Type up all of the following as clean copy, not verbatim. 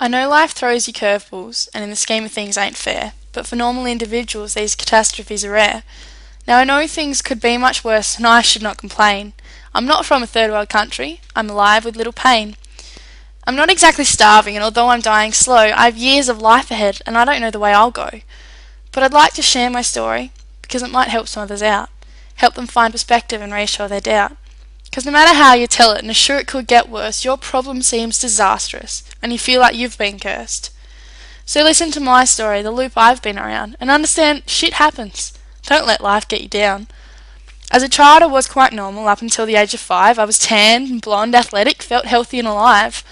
I know life throws you curveballs, and in the scheme of things ain't fair, but for normal individuals these catastrophes are rare. Now I know things could be much worse, and I should not complain. I'm not from a third world country, I'm alive with little pain. I'm not exactly starving, and although I'm dying slow, I have years of life ahead, and I don't know the way I'll go. But I'd like to share my story, because it might help some others out, help them find perspective and reassure their doubt. Because no matter how you tell it, and sure it could get worse, your problem seems disastrous, and you feel like you've been cursed. So listen to my story, the loop I've been around, and understand shit happens. Don't let life get you down. As a child I was quite normal up until the age of 5. I was tanned, blonde, athletic, felt healthy and alive.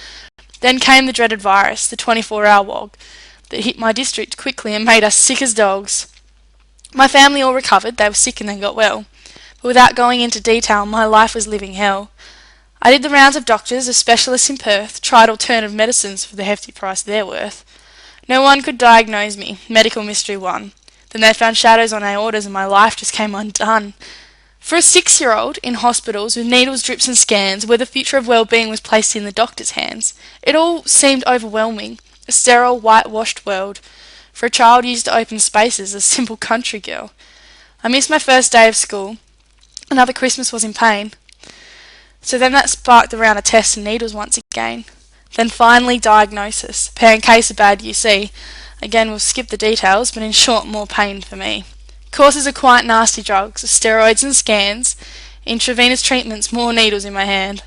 Then came the dreaded virus, the 24-hour wog, that hit my district quickly and made us sick as dogs. My family all recovered, they were sick and then got well. But without going into detail, my life was living hell. I did the rounds of doctors, of specialists in Perth, tried alternative medicines for the hefty price they're worth. No one could diagnose me, medical mystery 1. Then they found shadows on aortas and my life just came undone. For a 6-year-old in hospitals with needles, drips and scans, where the future of well-being was placed in the doctor's hands, it all seemed overwhelming, a sterile, whitewashed world. For a child used to open spaces, a simple country girl. I missed my first day of school. Another Christmas was in pain. So then that sparked the round of tests and needles once again. Then finally diagnosis, case of bad UC. Again we'll skip the details, but in short more pain for me. Courses of quite nasty drugs, steroids and scans, intravenous treatments, more needles in my hand.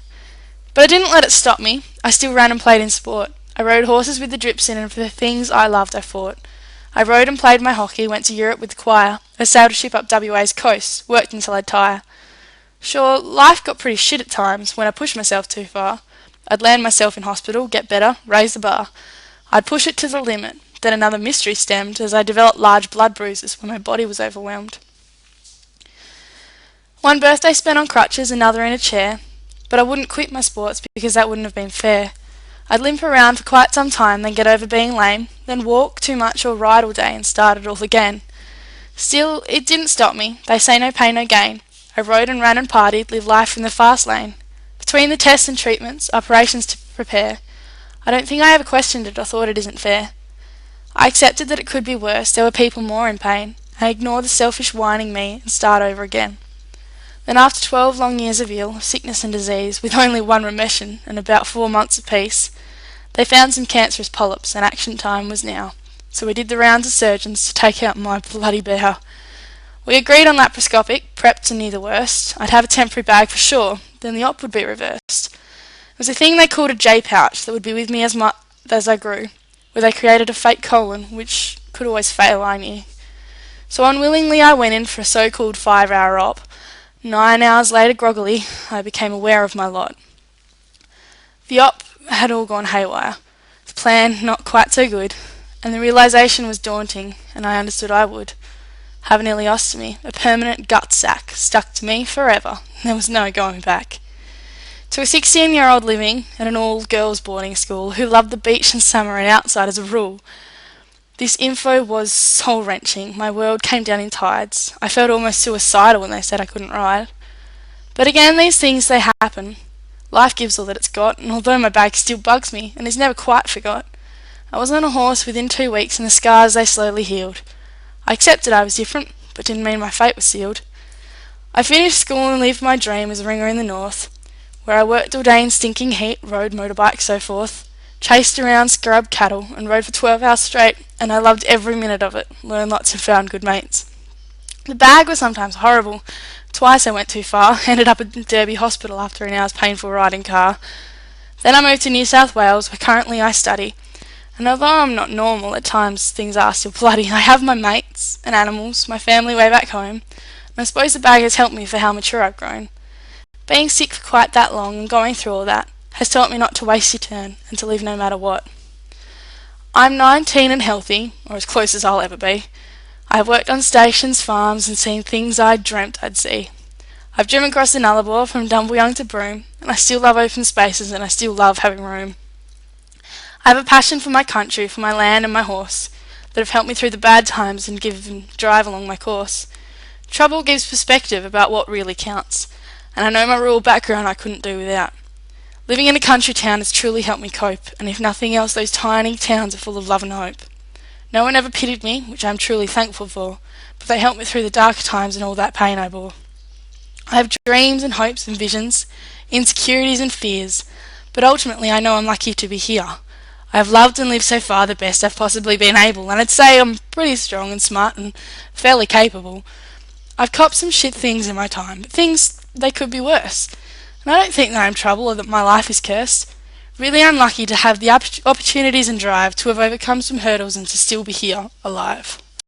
But I didn't let it stop me. I still ran and played in sport. I rode horses with the drips in, and for the things I loved I fought. I rode and played my hockey, went to Europe with the choir. I sailed a ship up WA's coast, worked until I'd tire. Sure, life got pretty shit at times when I pushed myself too far. I'd land myself in hospital, get better, raise the bar. I'd push it to the limit. Then another mystery stemmed as I developed large blood bruises when my body was overwhelmed. One birthday spent on crutches, another in a chair. But I wouldn't quit my sports because that wouldn't have been fair. I'd limp around for quite some time, then get over being lame, then walk too much or ride all day and start it all again. Still, it didn't stop me. They say no pain, no gain. I rode and ran and partied, lived life in the fast lane. Between the tests and treatments, operations to prepare, I don't think I ever questioned it or thought it isn't fair. I accepted that it could be worse, there were people more in pain. I ignored the selfish whining me and start over again. Then after 12 long years of ill, of sickness and disease, with only one remission and about 4 months of peace, they found some cancerous polyps and action time was now. So we did the rounds of surgeons to take out my bloody bear. We agreed on laparoscopic, prepped and knew the worst. I'd have a temporary bag for sure, then the op would be reversed. It was a thing they called a J-pouch that would be with me as I grew, where they created a fake colon, which could always fail, I knew. So unwillingly I went in for a so-called 5-hour op. 9 hours later, groggily, I became aware of my lot. The op had all gone haywire. The plan not quite so good, and the realisation was daunting, and I understood I would. Have an ileostomy, a permanent gut sac, stuck to me forever. There was no going back. To a 16-year-old living at an all-girls boarding school who loved the beach and summer and outside as a rule, this info was soul-wrenching. My world came down in tides. I felt almost suicidal when they said I couldn't ride. But again, these things, they happen. Life gives all that it's got, and although my bag still bugs me and is never quite forgot, I was on a horse within 2 weeks and the scars, they slowly healed. I accepted I was different, but didn't mean my fate was sealed. I finished school and lived my dream as a ringer in the north, where I worked all day in stinking heat, rode motorbikes, so forth, chased around scrub cattle and rode for 12 hours straight, and I loved every minute of it, learned lots and found good mates. The bag was sometimes horrible. Twice I went too far, ended up at Derby Hospital after an hour's painful riding car. Then I moved to New South Wales, where currently I study, and although I'm not normal, at times things are still bloody. I have my mates and animals, my family way back home, and I suppose the bag has helped me for how mature I've grown. Being sick for quite that long and going through all that has taught me not to waste your turn and to live no matter what. I'm 19 and healthy, or as close as I'll ever be. I have worked on stations, farms, and seen things I dreamt I'd see. I've driven across the Nullarbor from Dumbleyung to Broome, and I still love open spaces and I still love having room. I have a passion for my country, for my land and my horse, that have helped me through the bad times and drive along my course. Trouble gives perspective about what really counts, and I know my rural background I couldn't do without. Living in a country town has truly helped me cope, and if nothing else, those tiny towns are full of love and hope. No one ever pitied me, which I am truly thankful for, but they helped me through the darker times and all that pain I bore. I have dreams and hopes and visions, insecurities and fears, but ultimately I know I'm lucky to be here. I have loved and lived so far the best I've possibly been able, and I'd say I'm pretty strong and smart and fairly capable. I've copped some shit things in my time, but things, they could be worse. And I don't think that I'm trouble or that my life is cursed. Really I'm lucky to have the opportunities and drive to have overcome some hurdles and to still be here, alive.